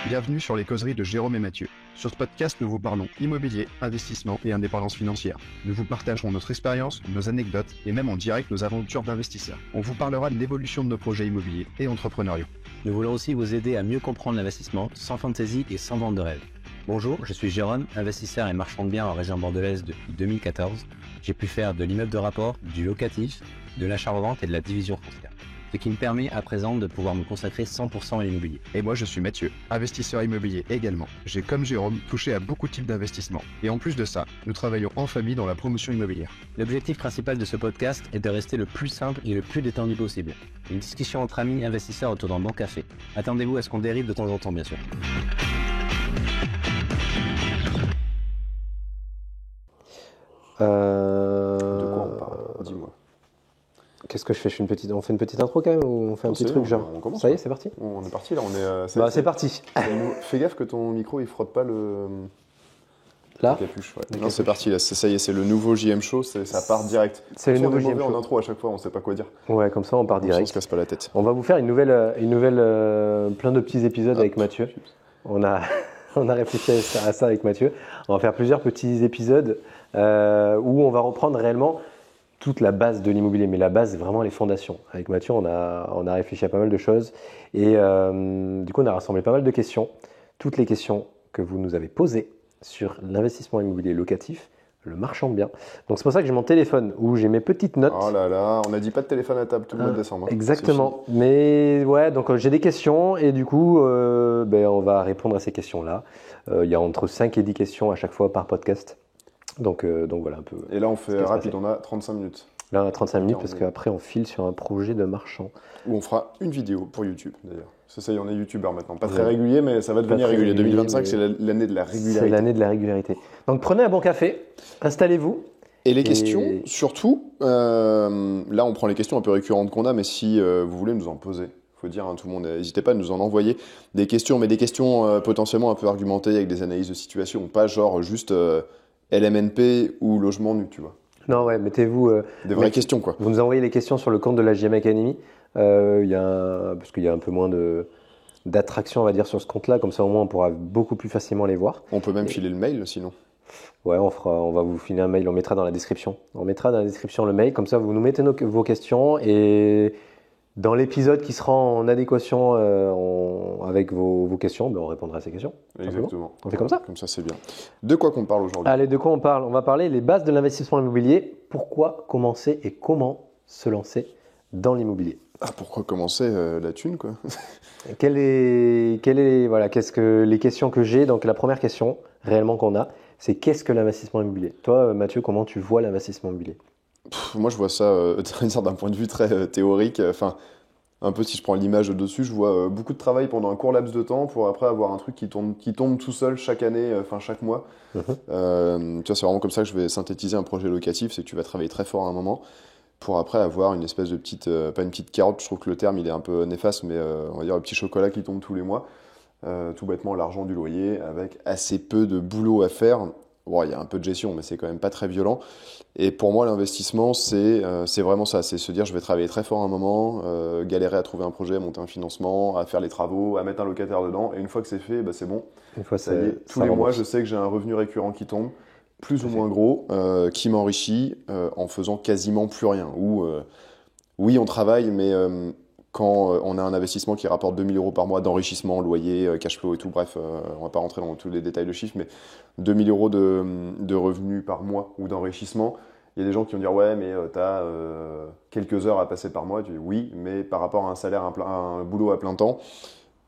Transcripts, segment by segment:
Bienvenue sur les causeries de Jérôme et Mathieu. Sur ce podcast, nous vous parlons immobilier, investissement et indépendance financière. Nous vous partagerons notre expérience, nos anecdotes et même en direct nos aventures d'investisseurs. On vous parlera de l'évolution de nos projets immobiliers et entrepreneuriaux. Nous voulons aussi vous aider à mieux comprendre l'investissement sans fantaisie et sans vente de rêve. Bonjour, je suis Jérôme, investisseur et marchand de biens en région bordelaise depuis 2014. J'ai pu faire de l'immeuble de rapport, du locatif, de l'achat-revente et de la division foncière. Ce qui me permet à présent de pouvoir me consacrer 100% à l'immobilier. Et moi je suis Mathieu, investisseur immobilier également. J'ai comme Jérôme touché à beaucoup de types d'investissements. Et en plus de ça, nous travaillons en famille dans la promotion immobilière. L'objectif principal de ce podcast est de rester le plus simple et le plus détendu possible. Une discussion entre amis investisseurs autour d'un bon café. Attendez-vous à ce qu'on dérive de temps en temps bien sûr. De quoi on parle? Dis-moi. Qu'est-ce que je fais? On fait une petite intro quand même ou on fait un petit truc genre? On commence. Ça y est, c'est parti? On est parti là, c'est parti. Fais gaffe que ton micro il frotte pas Là la capuche. Ouais. Non, c'est parti là, ça y est, c'est le nouveau JM Show, ça part direct. C'est le nouveau JM Show. Show. En intro à chaque fois, on sait pas quoi dire. Ouais, comme ça on part direct. On se casse pas la tête. On va vous faire une nouvelle plein de petits épisodes avec Mathieu. On a réfléchi à ça avec Mathieu. On va faire plusieurs petits épisodes où on va reprendre réellement toute la base de l'immobilier, mais la base, c'est vraiment les fondations. Avec Mathieu, on a réfléchi à pas mal de choses et du coup, on a rassemblé pas mal de questions, toutes les questions que vous nous avez posées sur l'investissement immobilier locatif, le marchand de biens. Donc, c'est pour ça que j'ai mon téléphone où j'ai mes petites notes. Oh là là, on a dit pas de téléphone à table tout le mois de décembre. Exactement. Mais ouais, donc j'ai des questions et du coup, on va répondre à ces questions-là. Il y a entre 5 et 10 questions à chaque fois par podcast. Donc voilà un peu. Et là, on fait rapide, on a 35 minutes. Là, on a 35 minutes parce qu'après, on file sur un projet de marchand. Où on fera une vidéo pour YouTube, d'ailleurs. Ça y est, on est youtubeur maintenant. Pas très régulier, mais ça va devenir régulier. 2025, c'est l'année de la régularité. C'est l'année de la régularité. Donc, prenez un bon café, installez-vous. Et les questions, surtout, là, on prend les questions un peu récurrentes qu'on a, mais si vous voulez nous en poser, faut dire, tout le monde, n'hésitez pas à nous en envoyer des questions, mais des questions potentiellement un peu argumentées avec des analyses de situation, pas genre juste LMNP ou logement nu, tu vois. Non, ouais, mettez-vous. Des vraies questions, quoi. Vous nous envoyez les questions sur le compte de la JM Academy, parce qu'il y a un peu moins d'attraction, on va dire, sur ce compte-là. Comme ça, au moins, on pourra beaucoup plus facilement les voir. On peut même filer le mail, sinon. Ouais, on va vous filer un mail, on mettra dans la description. On mettra dans la description le mail, comme ça, vous nous mettez vos questions et dans l'épisode qui sera en adéquation avec vos questions, on répondra à ces questions. Exactement. On fait comme ça? Comme ça, c'est bien. De quoi qu'on parle aujourd'hui? Allez, de quoi on parle? On va parler les bases de l'investissement immobilier. Pourquoi commencer et comment se lancer dans l'immobilier? Pourquoi commencer la thune, quoi? Qu'est-ce que les questions que j'ai? Donc, la première question réellement qu'on a, c'est qu'est-ce que l'investissement immobilier? Toi, Mathieu, comment tu vois l'investissement immobilier? Moi, je vois ça d'un point de vue très théorique. Enfin, un peu si je prends l'image de dessus, je vois beaucoup de travail pendant un court laps de temps pour après avoir un truc qui tombe tout seul chaque année, chaque mois. Tu vois, c'est vraiment comme ça que je vais synthétiser un projet locatif, c'est que tu vas travailler très fort à un moment pour après avoir une espèce de petite, pas une petite carotte, je trouve que le terme il est un peu néfaste, mais on va dire le petit chocolat qui tombe tous les mois. Tout bêtement l'argent du loyer avec assez peu de boulot à faire. Bon, il y a un peu de gestion, mais c'est quand même pas très violent. Et pour moi, l'investissement, c'est vraiment ça. C'est se dire, je vais travailler très fort à un moment, galérer à trouver un projet, à monter un financement, à faire les travaux, à mettre un locataire dedans. Et une fois que c'est fait, c'est bon. Une fois ça y est, tous les mois, je sais que j'ai un revenu récurrent qui tombe, plus ou moins gros, qui m'enrichit en faisant quasiment plus rien. Oui, on travaille, mais quand on a un investissement qui rapporte 2 000 € par mois d'enrichissement, loyer, cash flow et tout, bref, on va pas rentrer dans tous les détails de chiffres, mais 2 000 € de revenus par mois ou d'enrichissement, il y a des gens qui vont dire « Ouais, mais tu as quelques heures à passer par mois ». Tu dis « Oui, mais par rapport à un salaire, un boulot à plein temps,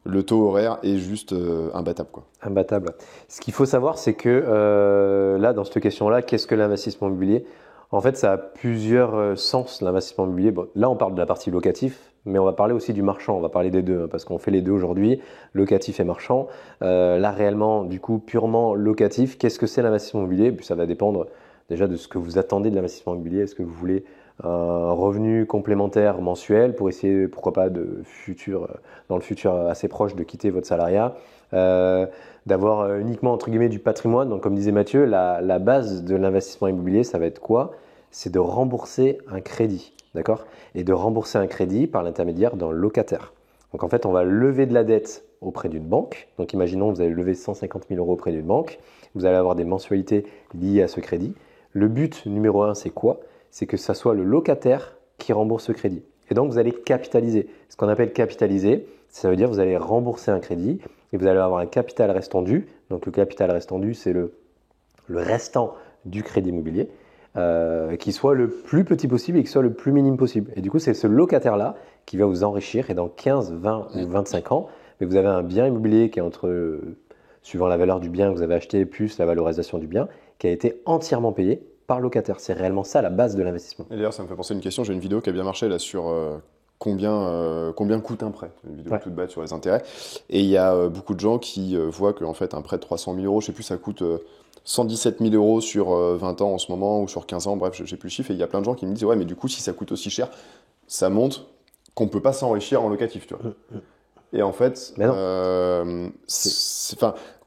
le taux horaire est juste imbattable, quoi. » Imbattable. Ce qu'il faut savoir, c'est que là, dans cette question-là, qu'est-ce que l'investissement immobilier? En fait, ça a plusieurs sens, l'investissement immobilier. Bon, là, on parle de la partie locative, mais on va parler aussi du marchand. On va parler des deux, parce qu'on fait les deux aujourd'hui, locatif et marchand. Là, réellement, du coup, purement locatif, qu'est-ce que c'est l'investissement immobilier? Puis ça va dépendre déjà de ce que vous attendez de l'investissement immobilier. Est-ce que vous voulez un revenu complémentaire mensuel pour essayer, pourquoi pas, dans le futur assez proche, de quitter votre salariat, d'avoir uniquement, entre guillemets, du patrimoine. Donc, comme disait Mathieu, la base de l'investissement immobilier, ça va être quoi? C'est de rembourser un crédit, d'accord? Et de rembourser un crédit par l'intermédiaire d'un locataire. Donc en fait, on va lever de la dette auprès d'une banque. Donc imaginons que vous allez lever 150 000 euros auprès d'une banque. Vous allez avoir des mensualités liées à ce crédit. Le but numéro 1, c'est quoi? C'est que ça soit le locataire qui rembourse ce crédit. Et donc vous allez capitaliser. Ce qu'on appelle capitaliser, ça veut dire que vous allez rembourser un crédit et vous allez avoir un capital restant dû. Donc le capital restant dû, c'est le restant du crédit immobilier. Qui soit le plus petit possible et qui soit le plus minime possible. Et du coup, c'est ce locataire-là qui va vous enrichir et dans 15, 20 ou 25 ans, mais vous avez un bien immobilier qui est entre, suivant la valeur du bien que vous avez acheté plus la valorisation du bien, qui a été entièrement payé par le locataire. C'est réellement ça la base de l'investissement. Et d'ailleurs, ça me fait penser à une question. J'ai une vidéo qui a bien marché là sur combien coûte un prêt. Une vidéo toute bête sur les intérêts. Et il y a beaucoup de gens qui voient qu'en fait, un prêt de 300 000 euros, je sais plus, ça coûte 117 000 euros sur 20 ans en ce moment ou sur 15 ans, bref, je sais plus le chiffre. Et il y a plein de gens qui me disent, ouais, mais du coup, si ça coûte aussi cher, ça montre qu'on peut pas s'enrichir en locatif, tu vois. Et en fait,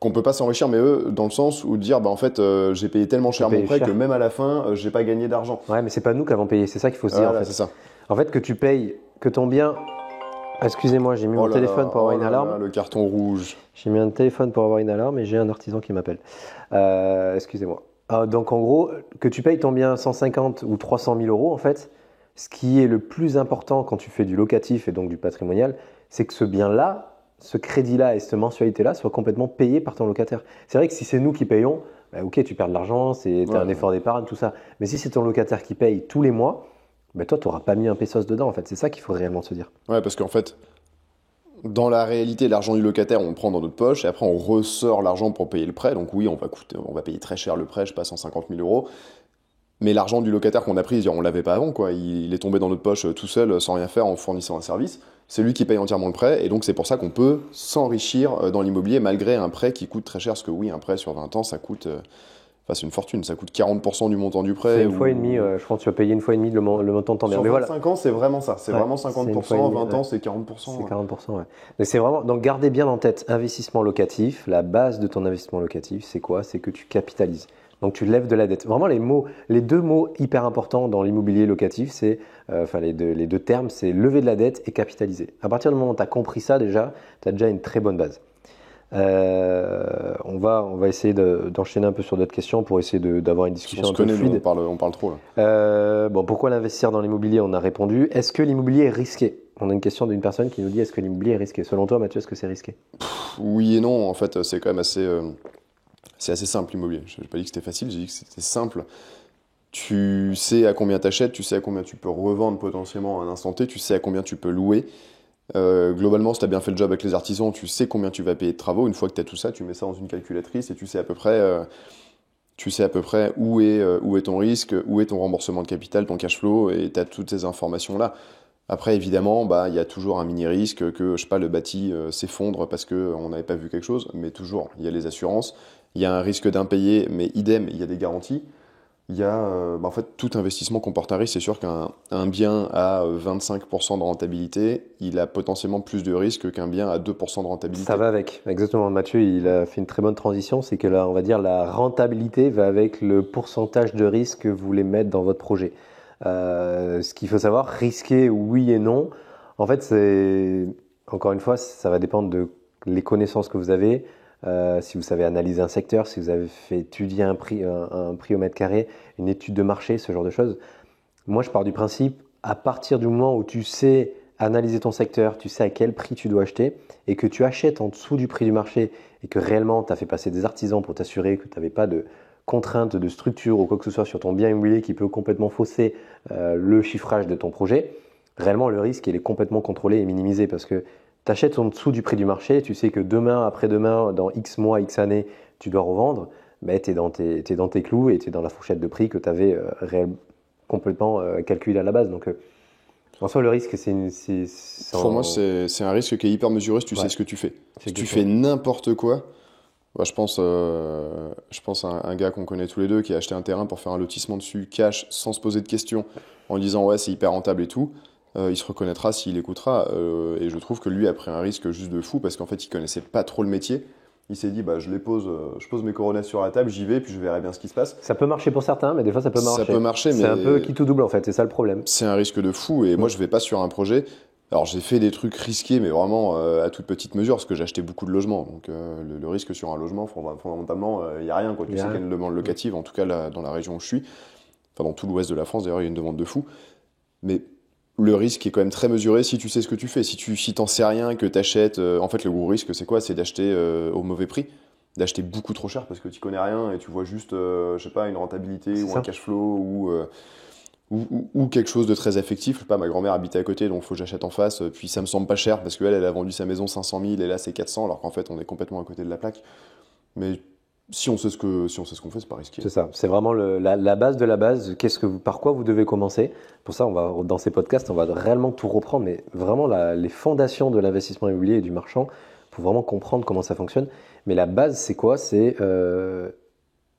qu'on peut pas s'enrichir, mais eux, dans le sens où dire, bah en fait, j'ai payé tellement cher mon prêt que même à la fin, j'ai pas gagné d'argent. Ouais, mais c'est pas nous qui avons payé, c'est ça qu'il faut se dire. Voilà, en fait. C'est ça. En fait, que tu payes, que ton bien. Excusez-moi, j'ai mis mon téléphone pour avoir une alarme. Le carton rouge. J'ai mis un téléphone pour avoir une alarme et j'ai un artisan qui m'appelle. Excusez-moi. Donc en gros, que tu payes ton bien 150 ou 300 000 euros, en fait, ce qui est le plus important quand tu fais du locatif et donc du patrimonial, c'est que ce bien-là, ce crédit-là et cette mensualité-là soient complètement payés par ton locataire. C'est vrai que si c'est nous qui payons, bah ok, tu perds de l'argent, c'est un effort d'épargne, tout ça. Mais si c'est ton locataire qui paye tous les mois, bah toi, tu n'auras pas mis un pesos dedans, en fait. C'est ça qu'il faut réellement se dire. Ouais, parce qu'en fait, dans la réalité, l'argent du locataire, on le prend dans notre poche et après, on ressort l'argent pour payer le prêt. Donc oui, on va payer très cher le prêt, je sais pas, 150 000 euros. Mais l'argent du locataire qu'on a pris, on l'avait pas avant, quoi. Il est tombé dans notre poche tout seul, sans rien faire, en fournissant un service. C'est lui qui paye entièrement le prêt. Et donc, c'est pour ça qu'on peut s'enrichir dans l'immobilier malgré un prêt qui coûte très cher. Parce que oui, un prêt sur 20 ans, ça coûte... c'est une fortune, ça coûte 40% du montant du prêt. C'est une fois et demie, je pense que tu vas payer une fois et demie le montant de ton bien. Sur mais 25 ans, c'est vraiment ça. C'est vraiment 50%, 20 ans, c'est 40%. C'est 40%, ouais. Mais c'est vraiment, donc gardez bien en tête, investissement locatif, la base de ton investissement locatif, c'est quoi? C'est que tu capitalises. Donc tu lèves de la dette. Vraiment, les deux mots hyper importants dans l'immobilier locatif, c'est, les deux termes, c'est lever de la dette et capitaliser. À partir du moment où tu as compris ça déjà, tu as déjà une très bonne base. On va essayer d'enchaîner un peu sur d'autres questions pour essayer d'avoir une discussion un peu fluide. On parle trop là. Pourquoi l'investir dans l'immobilier? On a répondu. Est-ce que l'immobilier est risqué? On a une question d'une personne qui nous dit est-ce que l'immobilier est risqué? Selon toi, Mathieu, est-ce que c'est risqué? Oui et non. En fait, c'est quand même c'est assez simple l'immobilier. Je n'ai pas dit que c'était facile, j'ai dit que c'était simple. Tu sais à combien tu achètes, tu sais à combien tu peux revendre potentiellement à un instant T, tu sais à combien tu peux louer. Globalement, si tu as bien fait le job avec les artisans, tu sais combien tu vas payer de travaux. Une fois que tu as tout ça, tu mets ça dans une calculatrice et tu sais à peu près où est ton risque, où est ton remboursement de capital, ton cash flow, et tu as toutes ces informations-là. Après, évidemment, il y a toujours un mini-risque que, je sais pas, le bâti s'effondre parce qu'on n'avait pas vu quelque chose, mais toujours, il y a les assurances, il y a un risque d'impayé, mais idem, il y a des garanties. Il y a, en fait, tout investissement comporte un risque. C'est sûr qu'un bien à 25% de rentabilité, il a potentiellement plus de risque qu'un bien à 2% de rentabilité. Ça va avec. Exactement. Mathieu, il a fait une très bonne transition. C'est que là, on va dire, la rentabilité va avec le pourcentage de risque que vous voulez mettre dans votre projet. Ce qu'il faut savoir, risquer oui et non. En fait, encore une fois, ça va dépendre de les connaissances que vous avez. Si vous savez analyser un secteur, si vous avez fait étudier un prix au mètre carré, une étude de marché, ce genre de choses. Moi, je pars du principe, à partir du moment où tu sais analyser ton secteur, tu sais à quel prix tu dois acheter et que tu achètes en dessous du prix du marché et que réellement tu as fait passer des artisans pour t'assurer que tu n'avais pas de contraintes de structure ou quoi que ce soit sur ton bien immobilier qui peut complètement fausser le chiffrage de ton projet, réellement le risque il est complètement contrôlé et minimisé parce que tu achètes en dessous du prix du marché, tu sais que demain, après-demain, dans X mois, X années, tu dois revendre, tu es dans tes clous et tu es dans la fourchette de prix que tu avais complètement calculé à la base. Donc, en soi, le risque, Pour moi, c'est un risque qui est hyper mesuré si tu sais ce que tu fais. Si tu fais n'importe quoi, je pense à un gars qu'on connaît tous les deux qui a acheté un terrain pour faire un lotissement dessus, cash, sans se poser de questions, en disant ouais, c'est hyper rentable et tout. Il se reconnaîtra s'il écoutera et je trouve que lui a pris un risque juste de fou parce qu'en fait il connaissait pas trop le métier. Il s'est dit je pose mes coronas sur la table, j'y vais puis je verrai bien ce qui se passe. Ça peut marcher pour certains, mais des fois ça peut marcher. Ça peut marcher, mais c'est un peu qui tout double en fait, c'est ça le problème. C'est un risque de fou et moi je vais pas sur un projet Alors j'ai fait des trucs risqués, mais vraiment à toute petite mesure, parce que j'ai acheté beaucoup de logements. Donc le risque sur un logement, fondamentalement, il n'y a rien, quoi. Tu sais qu'il y a une demande locative, en tout cas là, dans la région où je suis, enfin dans tout l'ouest de la France d'ailleurs, il y a une demande de fou. Mais le risque est quand même très mesuré si tu sais ce que tu fais. Si t'en sais rien, que t'achètes, en fait le gros risque c'est quoi? C'est d'acheter au mauvais prix, d'acheter beaucoup trop cher parce que tu connais rien et tu vois juste, je sais pas, une rentabilité ou un cash flow ou quelque chose de très affectif. Je sais pas, ma grand-mère habitait à côté, donc faut que j'achète en face. Puis ça me semble pas cher parce qu'elle, elle a vendu sa maison 500 000 et là c'est 400, alors qu'en fait on est complètement à côté de la plaque. Mais si on sait ce qu'on fait, c'est pas risqué. C'est ça, c'est vraiment la base de la base. Par quoi vous devez commencer? Pour ça, dans ces podcasts, on va réellement tout reprendre, mais vraiment les fondations de l'investissement immobilier et du marchand pour vraiment comprendre comment ça fonctionne. Mais la base, c'est quoi? C'est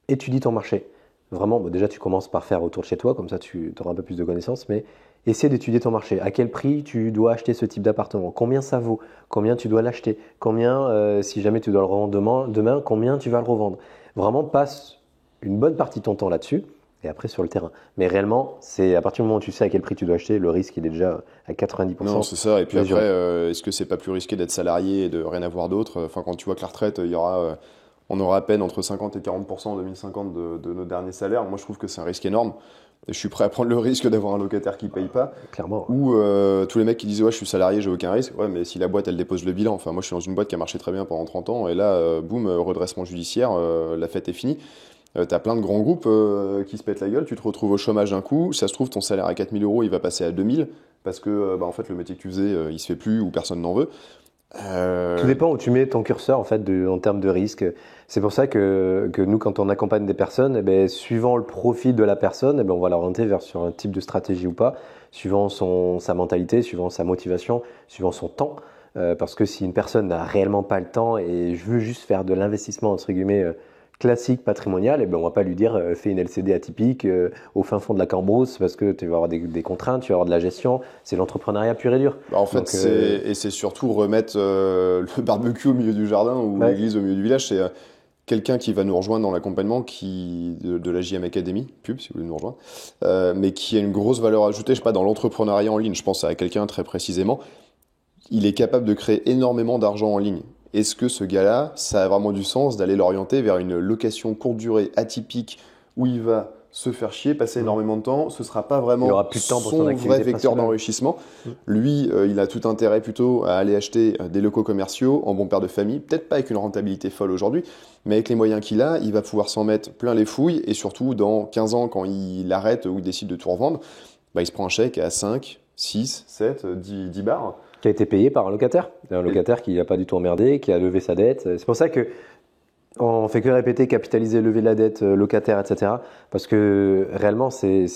étudie ton marché. Vraiment, déjà, tu commences par faire autour de chez toi, comme ça, tu auras un peu plus de connaissances, mais essaie d'étudier ton marché. À quel prix tu dois acheter ce type d'appartement? Combien ça vaut? Combien tu dois l'acheter? Combien, si jamais tu dois le revendre demain, combien tu vas le revendre? Vraiment, passe une bonne partie de ton temps là-dessus et après sur le terrain. Mais réellement, c'est à partir du moment où tu sais à quel prix tu dois acheter, le risque il est déjà à 90%. Non, c'est ça. Et puis après, est-ce que c'est pas plus risqué d'être salarié et de rien avoir d'autre? Enfin, quand tu vois que la retraite, on aura à peine entre 50 et 40% en 2050 de nos derniers salaires. Moi, je trouve que c'est un risque énorme. Et je suis prêt à prendre le risque d'avoir un locataire qui paye pas. Clairement. Ou tous les mecs qui disent ouais, je suis salarié, j'ai aucun risque. Ouais, mais si la boîte elle dépose le bilan. Enfin, moi, je suis dans une boîte qui a marché très bien pendant 30 ans et là, boum, redressement judiciaire, la fête est finie. T'as plein de grands groupes qui se pètent la gueule, tu te retrouves au chômage d'un coup, ça se trouve ton salaire à 4 000 euros, il va passer à 2 000 parce que en fait le métier que tu faisais, il se fait plus ou personne n'en veut. Tout dépend où tu mets ton curseur en fait en termes de risque. C'est pour ça que nous, quand on accompagne des personnes, suivant le profil de la personne, on va l'orienter sur un type de stratégie ou pas, suivant sa mentalité, suivant sa motivation, suivant son temps. Parce que si une personne n'a réellement pas le temps et je veux juste faire de l'investissement entre guillemets classique patrimonial, on va pas lui dire fais une LCD atypique au fin fond de la Cambrousse parce que tu vas avoir des contraintes, tu vas avoir de la gestion. C'est l'entrepreneuriat pur et dur. En fait, c'est surtout remettre le barbecue au milieu du jardin ou l'église au milieu du village. C'est quelqu'un qui va nous rejoindre dans l'accompagnement de la JM Academy, pub si vous voulez nous rejoindre, mais qui a une grosse valeur ajoutée, je sais pas, dans l'entrepreneuriat en ligne. Je pense à quelqu'un très précisément. Il est capable de créer énormément d'argent en ligne. Est-ce que ce gars-là, ça a vraiment du sens d'aller l'orienter vers une location courte durée atypique où il va se faire chier, passer énormément de temps, ce sera pas vraiment son vrai vecteur d'enrichissement. Lui, il a tout intérêt plutôt à aller acheter des locaux commerciaux en bon père de famille, peut-être pas avec une rentabilité folle aujourd'hui, mais avec les moyens qu'il a, il va pouvoir s'en mettre plein les fouilles et surtout dans 15 ans, quand il arrête ou il décide de tout revendre, il se prend un chèque à 5, 6, 7, 10 bars. Qui a été payé par un locataire qui n'a pas du tout emmerdé, qui a levé sa dette. C'est pour ça que on fait que répéter capitaliser, lever la dette, locataire, etc. Parce que réellement, c'est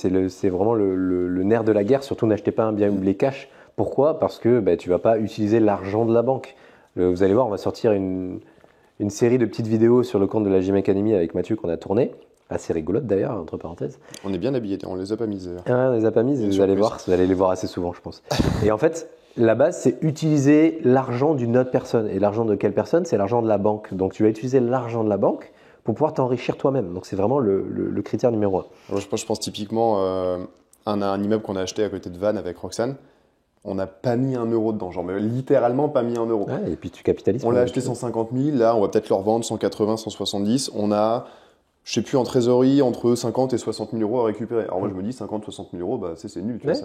vraiment le nerf de la guerre. Surtout, n'achetez pas un bien immobilier cash. Pourquoi? Parce que tu vas pas utiliser l'argent de la banque. Vous allez voir, on va sortir une série de petites vidéos sur le compte de la JM Academy avec Mathieu qu'on a tourné. Assez rigolote d'ailleurs, entre parenthèses. On est bien habillés, on les a pas mises. On les a pas mises, vous allez les voir assez souvent, je pense. Et en fait, la base, c'est utiliser l'argent d'une autre personne. Et l'argent de quelle personne? C'est l'argent de la banque. Donc, tu vas utiliser l'argent de la banque pour pouvoir t'enrichir toi-même. Donc, c'est vraiment le critère numéro 1. Alors, je pense typiquement à un immeuble qu'on a acheté à côté de Vannes avec Roxane. On n'a pas mis 1 euro dedans, genre mais littéralement pas mis 1 euro. Ouais, et puis, tu capitalises. On l'a acheté 150 000, là, on va peut-être le revendre 180, 170. On a... je sais plus, en trésorerie, entre 50 et 60 000 euros à récupérer. Alors moi, je me dis, 50, 60 000 euros, c'est nul. Tu vois,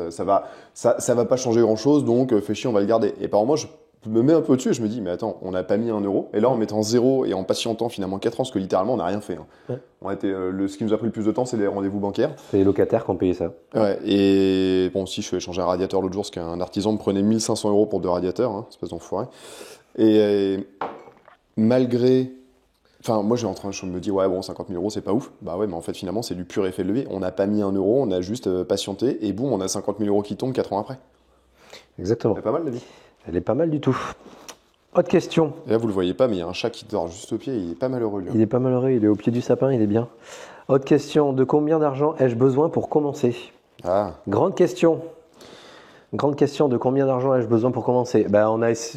ça va pas changer grand-chose, donc fait chier, on va le garder. Et par moi, je me mets un peu dessus et je me dis, mais attends, on n'a pas mis 1 euro. Et là, en mettant 0 et en patientant finalement 4 ans, parce que littéralement, on n'a rien fait. Ce qui nous a pris le plus de temps, c'est les rendez-vous bancaires. C'est les locataires qui ont payé ça. Ouais, et bon, si je suis allé changer un radiateur l'autre jour, parce qu'un artisan me prenait 1 500 euros pour 2 radiateurs, espèce d'enfoiré. Et malgré... Enfin, moi, je me dis, ouais, bon, 50 000 euros, c'est pas ouf. Bah ouais, mais en fait, finalement, c'est du pur effet de levier. On n'a pas mis 1 euro, on a juste patienté, et boum, on a 50 000 euros qui tombent 4 ans après. Exactement. C'est pas mal, la vie. Elle est pas mal du tout. Autre question. Et là, vous le voyez pas, mais il y a un chat qui dort juste au pied, il est pas malheureux, lui. Il est pas malheureux, il est au pied du sapin, il est bien. Autre question. De combien d'argent ai-je besoin pour commencer? Grande question. Grande question, de combien d'argent ai-je besoin pour commencer?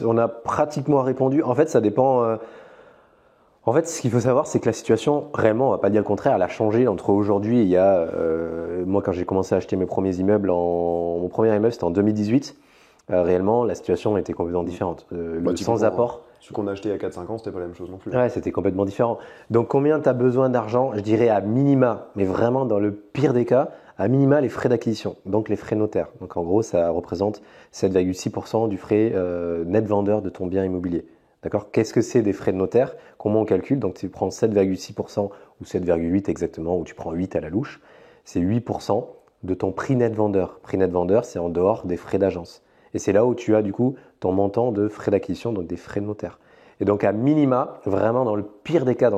On a pratiquement répondu. En fait, ça dépend... En fait, ce qu'il faut savoir, c'est que la situation, réellement, on va pas dire le contraire, elle a changé entre aujourd'hui et il y a... moi, quand j'ai commencé à acheter mes premiers immeubles, mon premier immeuble, c'était en 2018. réellement, la situation était complètement différente. Le sans apport. Celui qu'on a acheté il y a 4-5 ans, c'était pas la même chose non plus. Ouais, c'était complètement différent. Donc, combien tu as besoin d'argent? Je dirais à minima, mais vraiment dans le pire des cas, à minima les frais d'acquisition, donc les frais notaires. Donc, en gros, ça représente 7,6% du frais net vendeur de ton bien immobilier. D'accord? Qu'est-ce que c'est des frais de notaire? Comment on calcule? Donc, tu prends 7,6% ou 7,8 exactement, ou tu prends 8 à la louche. C'est 8% de ton prix net vendeur. Prix net vendeur, c'est en dehors des frais d'agence. Et c'est là où tu as du coup ton montant de frais d'acquisition, donc des frais de notaire. Et donc à minima, vraiment dans le pire des cas,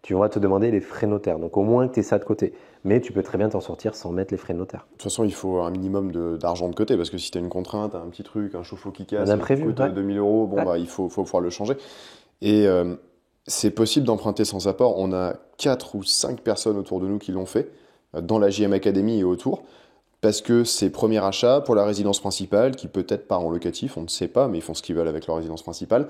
tu vas te demander les frais notaires. Donc au moins que tu aies ça de côté. Mais tu peux très bien t'en sortir sans mettre les frais de notaire. De toute façon, il faut un minimum d'argent de côté parce que si tu as une contrainte, un petit truc, un chauffe-eau qui casse, Un imprévu, qui coûte ouais. 2000 euros, bon, Ouais. bah, il faut pouvoir le changer. Et c'est possible d'emprunter sans apport. On a 4 ou 5 personnes autour de nous qui l'ont fait dans la JM Academy et autour. Parce que c'est premier achat pour la résidence principale, qui peut-être part en locatif, on ne sait pas, mais ils font ce qu'ils veulent avec leur résidence principale.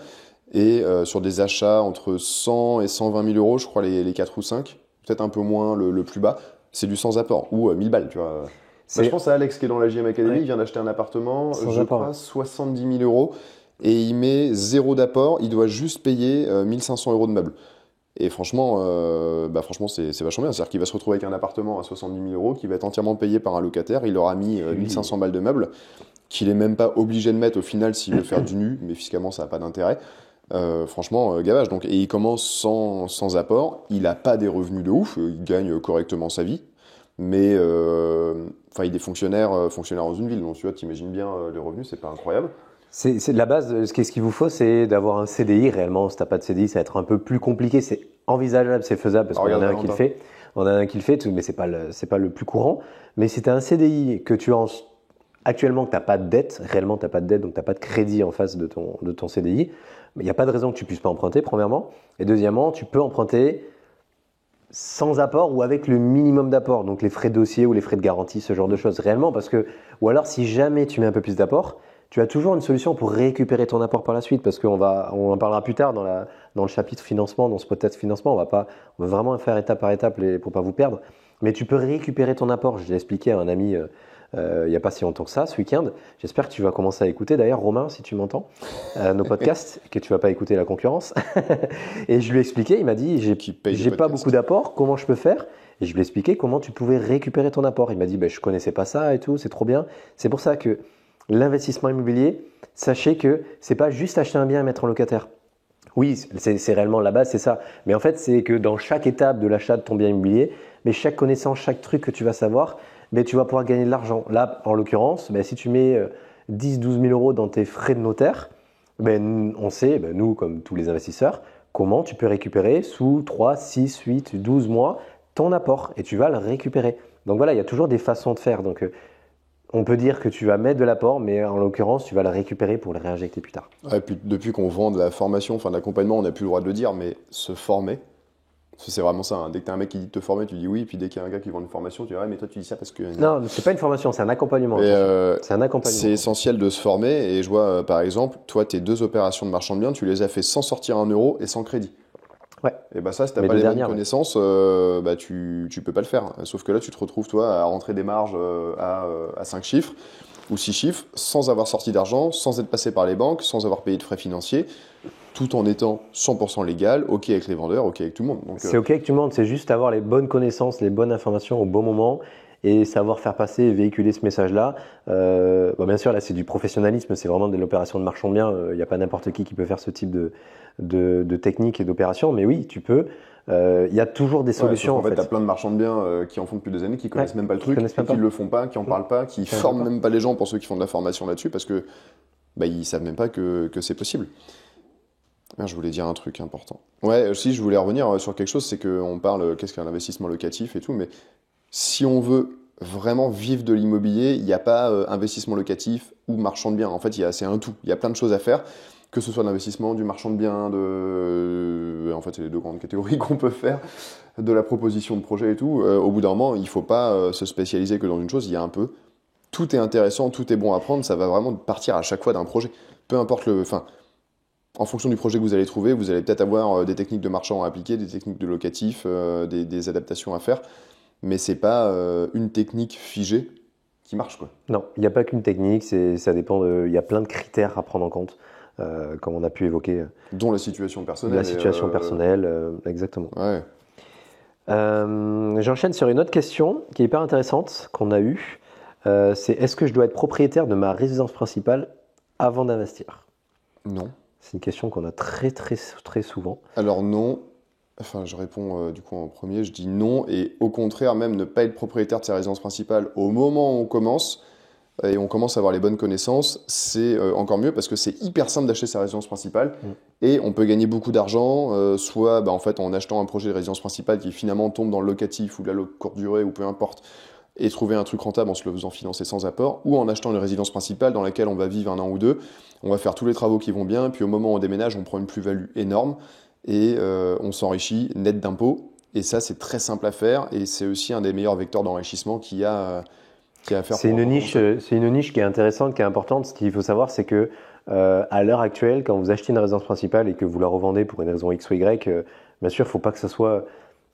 Et sur des achats entre 100 et 120 000 euros, je crois les 4 ou 5, peut-être un peu moins le plus bas, c'est du sans apport, ou 1000 balles, tu vois. Bah, je pense à Alex qui est dans la JM Academy, Ouais. il vient d'acheter un appartement, Sans je apport, crois ouais. 70 000 euros, et il met 0 d'apport, il doit juste payer 1500 euros de meubles. Et franchement, c'est vachement bien. C'est-à-dire qu'il va se retrouver avec un appartement à 70 000 euros qui va être entièrement payé par un locataire. Il aura mis 1500 balles de meubles qu'il est même pas obligé de mettre au final s'il veut faire du nu, mais fiscalement ça n'a pas d'intérêt. Franchement, gavage. Donc, et il commence sans apport. Il n'a pas des revenus de ouf. Il gagne correctement sa vie. Mais il est fonctionnaire dans une ville. Donc tu vois, t'imagines bien les revenus, c'est pas incroyable. C'est de la base, ce qu'il vous faut, c'est d'avoir un CDI réellement. Si tu n'as pas de CDI, ça va être un peu plus compliqué. C'est envisageable, c'est faisable parce qu'on en a un qui le fait. On en a un qui le fait, mais c'est pas le plus courant. Mais si tu as un CDI que tu as actuellement, que tu n'as pas de dette, réellement tu n'as pas de dette, donc tu n'as pas de crédit en face de ton CDI, il n'y a pas de raison que tu puisses pas emprunter, premièrement. Et deuxièmement, tu peux emprunter sans apport ou avec le minimum d'apport, donc les frais de dossier ou les frais de garantie, ce genre de choses, réellement, parce que, ou alors si jamais tu mets un peu plus d'apport, tu as toujours une solution pour récupérer ton apport par la suite, parce qu'on en parlera plus tard dans le chapitre financement, dans ce podcast financement, on va vraiment faire étape par étape pour pas vous perdre, mais tu peux récupérer ton apport. Je l'ai expliqué à un ami il n'y a pas si longtemps que ça, ce week-end. J'espère que tu vas commencer à écouter, d'ailleurs, Romain, si tu m'entends, nos podcasts, que tu vas pas écouter la concurrence. Et je lui ai expliqué, il m'a dit, j'ai pas beaucoup d'apport, comment je peux faire? Et je lui ai expliqué comment tu pouvais récupérer ton apport. Il m'a dit, je connaissais pas ça et tout, c'est trop bien. C'est pour ça que l'investissement immobilier, sachez que c'est pas juste acheter un bien et mettre en locataire. Oui, c'est réellement la base, c'est ça. Mais en fait, c'est que dans chaque étape de l'achat de ton bien immobilier, mais chaque connaissance, chaque truc que tu vas savoir, tu vas pouvoir gagner de l'argent. Là, en l'occurrence, si tu mets 10-12 000 euros dans tes frais de notaire, on sait, nous, comme tous les investisseurs, comment tu peux récupérer sous 3, 6, 8, 12 mois ton apport et tu vas le récupérer. Donc voilà, il y a toujours des façons de faire. Donc, on peut dire que tu vas mettre de l'apport, mais en l'occurrence, tu vas le récupérer pour le réinjecter plus tard. Ouais, puis depuis qu'on vend de la formation, enfin de l'accompagnement, on n'a plus le droit de le dire, mais se former, c'est vraiment ça. Dès que tu as un mec qui dit de te former, tu dis oui, puis dès qu'il y a un gars qui vend une formation, tu dis ouais, mais toi tu dis ça parce que. Non, c'est pas une formation, c'est un accompagnement. C'est un accompagnement. C'est essentiel de se former, et je vois par exemple, toi, tes 2 opérations de marchand de biens, tu les as fait sans sortir 1 euro et sans crédit. Ouais. Et ça, si t'as pas les bonnes connaissances, tu peux pas le faire. Sauf que là, tu te retrouves, toi, à rentrer des marges à 5 chiffres ou 6 chiffres, sans avoir sorti d'argent, sans être passé par les banques, sans avoir payé de frais financiers, tout en étant 100% légal, OK avec les vendeurs, OK avec tout le monde. C'est OK avec tout le monde, c'est juste avoir les bonnes connaissances, les bonnes informations au bon moment et savoir faire passer et véhiculer ce message-là. Bien sûr, là, c'est du professionnalisme, c'est vraiment de l'opération de marchand de biens. Il n'y a pas n'importe qui peut faire ce type de technique et d'opération, mais oui, tu peux. Il y a toujours des solutions. En fait, tu as plein de marchands de biens qui en font depuis des annes, qui connaissent même pas le truc, qui ne le font pas, qui en parlent pas, qui forment même pas les gens pour ceux qui font de la formation là-dessus, parce que ils savent même pas que c'est possible. Je voulais dire un truc important. Ouais, aussi, je voulais revenir sur quelque chose, c'est qu'on parle, qu'est-ce qu'un investissement locatif et tout, mais si on veut vraiment vivre de l'immobilier, il n'y a pas investissement locatif ou marchand de biens. En fait, c'est un tout. Il y a plein de choses à faire, que ce soit l'investissement, du marchand de biens, en fait, c'est les 2 grandes catégories qu'on peut faire, de la proposition de projet et tout. Au bout d'un moment, il ne faut pas se spécialiser que dans une chose, il y a un peu. Tout est intéressant, tout est bon à prendre, ça va vraiment partir à chaque fois d'un projet. Peu importe en fonction du projet que vous allez trouver, vous allez peut-être avoir des techniques de marchand à appliquer, des techniques de locatif, des adaptations à faire. Mais c'est pas une technique figée marche, quoi. Non, il n'y a pas qu'une technique, ça dépend il y a plein de critères à prendre en compte, comme on a pu évoquer. Dont la situation personnelle. La situation personnelle, exactement. Ouais. J'enchaîne sur une autre question qui est hyper intéressante qu'on a eue. C'est est-ce que je dois être propriétaire de ma résidence principale avant d'investir? Non. C'est une question qu'on a très très très souvent. Alors non. Enfin, je réponds du coup en premier, je dis non, et au contraire, même ne pas être propriétaire de sa résidence principale au moment où on commence, et on commence à avoir les bonnes connaissances, c'est encore mieux parce que c'est hyper simple d'acheter sa résidence principale, et on peut gagner beaucoup d'argent, soit en fait, en achetant un projet de résidence principale qui finalement tombe dans le locatif ou de la courte durée, ou peu importe, et trouver un truc rentable en se le faisant financer sans apport, ou en achetant une résidence principale dans laquelle on va vivre 1 an ou 2, on va faire tous les travaux qui vont bien, puis au moment où on déménage, on prend une plus-value énorme, et on s'enrichit net d'impôts. Et ça, c'est très simple à faire, et c'est aussi un des meilleurs vecteurs d'enrichissement qu'il y a à faire. C'est une niche qui est intéressante, qui est importante. Ce qu'il faut savoir, c'est que à l'heure actuelle, quand vous achetez une résidence principale et que vous la revendez pour une raison X ou Y, bien sûr, il ne faut pas que ça soit...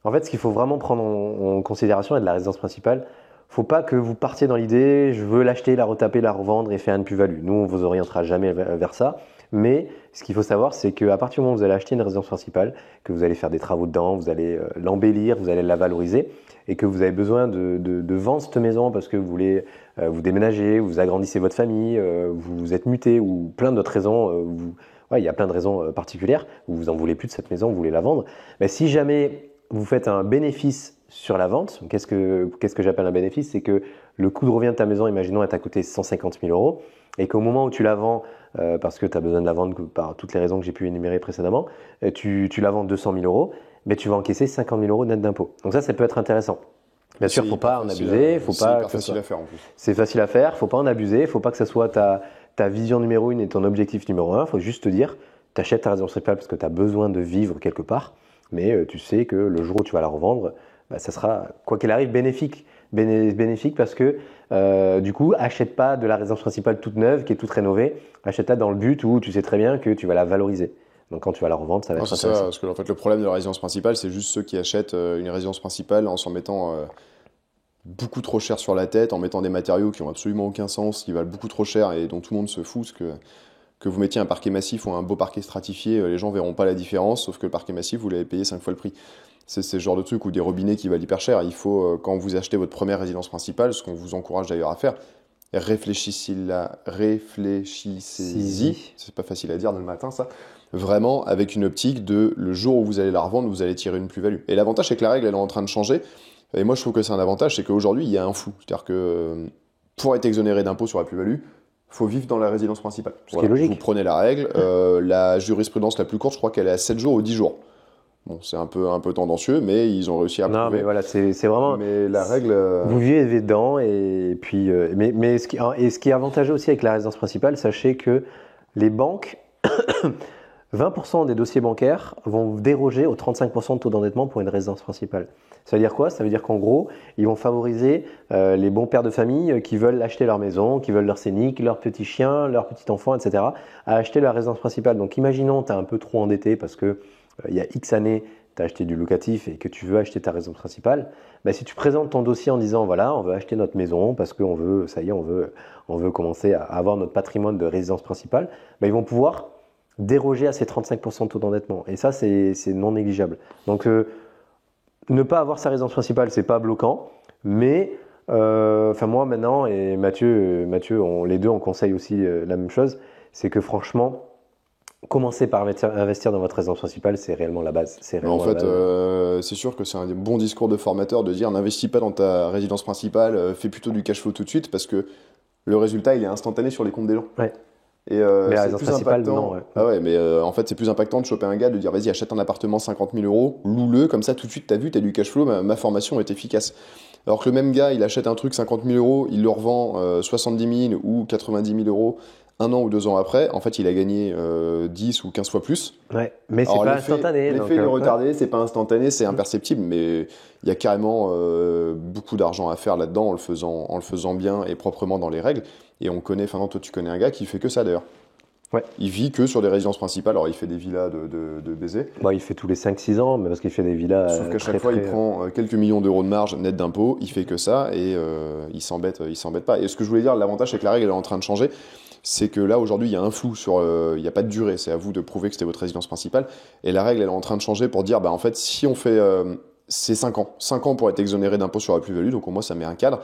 En fait, ce qu'il faut vraiment prendre en considération de la résidence principale, il ne faut pas que vous partiez dans l'idée « je veux l'acheter, la retaper, la revendre et faire une plus-value ». Nous, on ne vous orientera jamais vers ça. Mais ce qu'il faut savoir, c'est qu'à partir du moment où vous allez acheter une résidence principale, que vous allez faire des travaux dedans, vous allez l'embellir, vous allez la valoriser, et que vous avez besoin de vendre cette maison parce que vous voulez vous déménager, vous agrandissez votre famille, vous êtes muté ou plein d'autres raisons, il y a plein de raisons particulières, où vous en voulez plus de cette maison, vous voulez la vendre. Mais si jamais vous faites un bénéfice sur la vente, qu'est-ce que j'appelle un bénéfice? C'est que le coût de revient de ta maison, imaginons, elle t'a coûté 150 000 euros, et qu'au moment où tu la vends, parce que tu as besoin de la vendre par toutes les raisons que j'ai pu énumérer précédemment, tu la vends 200 000 euros, mais tu vas encaisser 50 000 euros net d'impôt. Donc ça peut être intéressant. Bien sûr, il ne faut pas en abuser. C'est hyper facile à faire en plus. C'est facile à faire, il ne faut pas en abuser, il ne faut pas que ça soit ta vision numéro 1 et ton objectif numéro 1. Il faut juste te dire, tu achètes ta résidence principale parce que tu as besoin de vivre quelque part, mais tu sais que le jour où tu vas la revendre, ça sera, quoi qu'il arrive, bénéfique parce que du coup, achète pas de la résidence principale toute neuve qui est toute rénovée, achète-la dans le but où tu sais très bien que tu vas la valoriser. Donc quand tu vas la revendre, ça va être intéressant. C'est ça, parce que en fait, le problème de la résidence principale, c'est juste ceux qui achètent une résidence principale en s'en mettant beaucoup trop cher sur la tête, en mettant des matériaux qui ont absolument aucun sens, qui valent beaucoup trop cher et dont tout le monde se fout, parce que vous mettiez un parquet massif ou un beau parquet stratifié, les gens verront pas la différence, sauf que le parquet massif, vous l'avez payé 5 fois le prix. C'est ce genre de truc, ou des robinets qui valent hyper cher. Il faut, quand vous achetez votre première résidence principale, ce qu'on vous encourage d'ailleurs à faire, réfléchissez-y, c'est pas facile à dire le matin ça, vraiment avec une optique de le jour où vous allez la revendre, vous allez tirer une plus-value. Et l'avantage, c'est que la règle, elle est en train de changer, et moi je trouve que c'est un avantage, c'est qu'aujourd'hui, il y a un flou. C'est-à-dire que pour être exonéré d'impôt sur la plus-value, il faut vivre dans la résidence principale. Ce qui est logique. Vous prenez la règle, la jurisprudence la plus courte, je crois qu'elle est à 7 jours ou 10 jours. Bon, c'est un peu tendancieux, mais ils ont réussi à prouver. Non, mais voilà, c'est vraiment... Mais la règle... Vous vivez dedans, et puis... mais ce qui est avantageux aussi avec la résidence principale, sachez que les banques, 20% des dossiers bancaires vont déroger au 35% de taux d'endettement pour une résidence principale. Ça veut dire quoi? Ça veut dire qu'en gros, ils vont favoriser les bons pères de famille qui veulent acheter leur maison, qui veulent leur scénic, leur petit chien, leur petit enfant, etc., à acheter leur résidence principale. Donc imaginons, tu es un peu trop endetté parce que il y a X années, tu as acheté du locatif et que tu veux acheter ta résidence principale, si tu présentes ton dossier en disant voilà, on veut acheter notre maison parce qu'on veut, ça y est, on veut commencer à avoir notre patrimoine de résidence principale, ils vont pouvoir déroger à ces 35% de taux d'endettement. Et ça, c'est non négligeable. Donc, ne pas avoir sa résidence principale, c'est pas bloquant, mais moi maintenant, et Mathieu les deux, on conseille aussi la même chose, c'est que franchement, commencer par investir dans votre résidence principale, c'est réellement la base. C'est sûr que c'est un bon discours de formateur de dire n'investis pas dans ta résidence principale, fais plutôt du cash flow tout de suite, parce que le résultat, il est instantané sur les comptes des gens. Ouais. Et mais la résidence principale, non. Ouais. Ah ouais, mais en fait, c'est plus impactant de choper un gars, de dire vas-y, achète un appartement 50 000 euros, loue-le, comme ça, tout de suite, t'as du cash flow, ma formation est efficace. Alors que le même gars, il achète un truc 50 000 euros, il le revend 70 000 ou 90 000 euros 1 an ou 2 ans après, en fait, il a gagné 10 ou 15 fois plus. Ouais, mais c'est pas instantané. L'effet est retardé, c'est pas instantané, c'est imperceptible, mais il y a carrément beaucoup d'argent à faire là-dedans en le faisant bien et proprement dans les règles. Et on connaît, toi tu connais un gars qui fait que ça d'ailleurs. Ouais. Il vit que sur des résidences principales. Alors, il fait des villas de baiser. Bon, il fait tous les 5-6 ans, mais parce qu'il fait des villas. Sauf qu'à chaque fois, il prend quelques millions d'euros de marge net d'impôts. Il fait que ça et il s'embête pas. Et ce que je voulais dire, l'avantage, c'est que la règle elle est en train de changer. C'est que là, aujourd'hui, il y a un flou sur. Il n'y a pas de durée. C'est à vous de prouver que c'était votre résidence principale. Et la règle, elle est en train de changer pour dire, en fait, si on fait. C'est 5 ans. 5 ans pour être exonéré d'impôt sur la plus-value. Donc, au moins, ça met un cadre.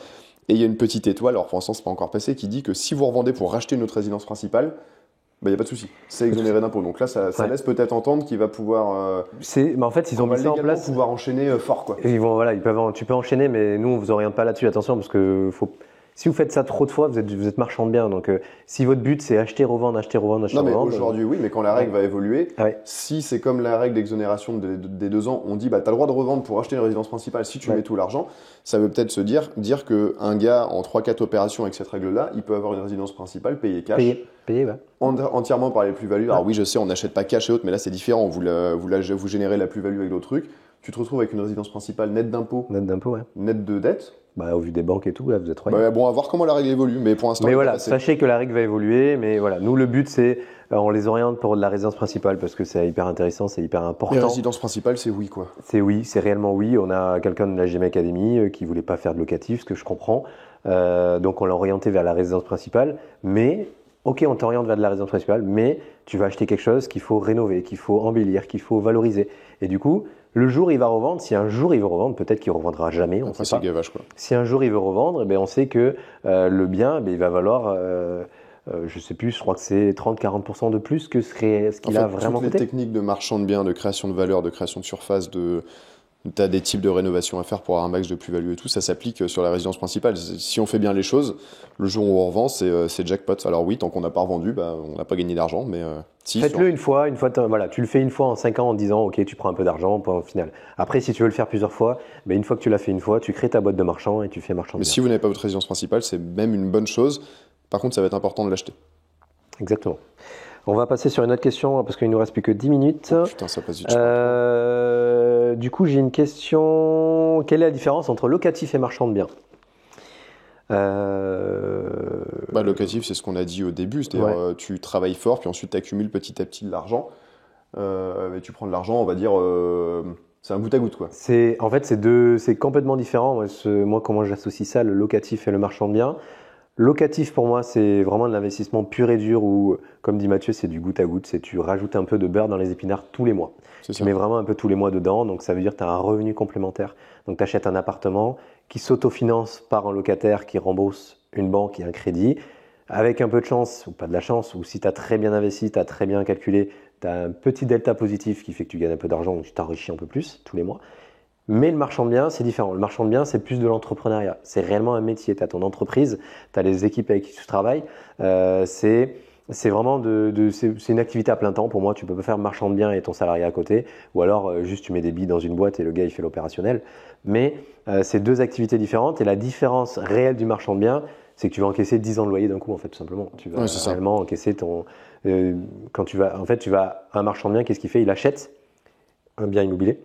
Et il y a une petite étoile, alors pour l'instant, c'est pas encore passé, qui dit que si vous revendez pour racheter une autre résidence principale, il n'y a pas de souci. C'est exonéré d'impôt. Donc là, ça laisse peut-être entendre qu'il va pouvoir. Mais en fait, ils ont mis ça en place. Pouvoir enchaîner fort, quoi. Et tu peux enchaîner, mais nous, on vous oriente pas là-dessus. Attention, parce que si vous faites ça trop de fois, vous êtes marchand de biens. Donc, si votre but, c'est acheter, revendre. Non, mais aujourd'hui, oui, mais quand la règle va évoluer, ouais. Si c'est comme la règle d'exonération des 2 ans, on dit, tu as le droit de revendre pour acheter une résidence principale si tu mets tout l'argent, ça veut peut-être se dire qu'un gars, en 3-4 opérations avec cette règle-là, il peut avoir une résidence principale, payer cash. Payer, ouais. Entièrement par les plus-values. Alors oui, je sais, on n'achète pas cash et autres, mais là, c'est différent. Vous générez la plus-value avec d'autres trucs. Tu te retrouves avec une résidence principale nette d'impôts. Net d'impôts, ouais. Net de dette. Au vu des banques et tout, là, vous êtes royal. Bon, à voir comment la règle évolue, mais pour l'instant. Mais voilà, sachez que la règle va évoluer, mais voilà, nous, le but, c'est, on les oriente pour de la résidence principale parce que c'est hyper intéressant, c'est hyper important. La résidence principale, c'est oui, quoi. C'est oui, c'est réellement oui. On a quelqu'un de la GM Academy qui voulait pas faire de locatif, ce que je comprends. Donc, on l'a orienté vers la résidence principale, mais ok, on t'oriente vers de la résidence principale, mais tu vas acheter quelque chose qu'il faut rénover, qu'il faut embellir, qu'il faut valoriser. Et du coup, le jour où il va revendre, si un jour il veut revendre, peut-être qu'il ne revendra jamais, on ne sait pas. Gavage, quoi. Si un jour il veut revendre, on sait que le bien, il va valoir, je ne sais plus, je crois que c'est 30-40% de plus que ce qu'il a vraiment coûté. Toutes les techniques de marchand de biens, de création de valeur, de création de surface, tu as des types de rénovation à faire pour avoir un max de plus-value et tout, ça s'applique sur la résidence principale. Si on fait bien les choses, le jour où on revend, c'est jackpot. Alors oui, tant qu'on n'a pas revendu, on n'a pas gagné d'argent, mais faites-le une fois, tu le fais une fois en 5 ans en disant ok, tu prends un peu d'argent, point au final. Après, si tu veux le faire plusieurs fois, une fois que tu l'as fait une fois, tu crées ta boîte de marchand et tu fais marchand de biens. Mais biens. si vous n'avez pas votre résidence principale, c'est même une bonne chose. Par contre, ça va être important de l'acheter. Exactement. On va passer sur une autre question parce qu'il ne nous reste plus que 10 minutes. Oh, putain, ça passe vite. Du coup, j'ai une question. Quelle est la différence entre locatif et marchand de biens ? Locatif, c'est ce qu'on a dit au début. C'est-à-dire, tu travailles fort, puis ensuite tu accumules petit à petit de l'argent. Et tu prends de l'argent, on va dire, c'est un goutte à goutte, quoi. C'est complètement différent. Moi, comment j'associe ça, le locatif et le marchand de biens ? Locatif, pour moi, c'est vraiment de l'investissement pur et dur où, comme dit Mathieu, c'est du goutte à goutte. C'est tu rajoutes un peu de beurre dans les épinards tous les mois. Tu mets vraiment un peu tous les mois dedans. Donc, ça veut dire que tu as un revenu complémentaire. Donc, tu achètes un appartement qui s'autofinance par un locataire qui rembourse une banque et un crédit. Avec un peu de chance, ou pas de la chance, ou si tu as très bien investi, tu as très bien calculé, tu as un petit delta positif qui fait que tu gagnes un peu d'argent, donc tu t'enrichis un peu plus tous les mois. Mais le marchand de biens, c'est différent. Le marchand de biens, c'est plus de l'entrepreneuriat. C'est réellement un métier. Tu as ton entreprise, tu as les équipes avec qui tu travailles. C'est vraiment c'est une activité à plein temps. Pour moi, tu peux pas faire marchand de biens et ton salarié à côté. Ou alors, juste tu mets des billes dans une boîte et le gars, il fait l'opérationnel. Mais c'est deux activités différentes. Et la différence réelle du marchand de biens, c'est que tu vas encaisser 10 ans de loyer d'un coup, en fait, tout simplement. Tu vas réellement encaisser ton... quand tu vas un marchand de biens, qu'est-ce qu'il fait ? Il achète un bien immobilier.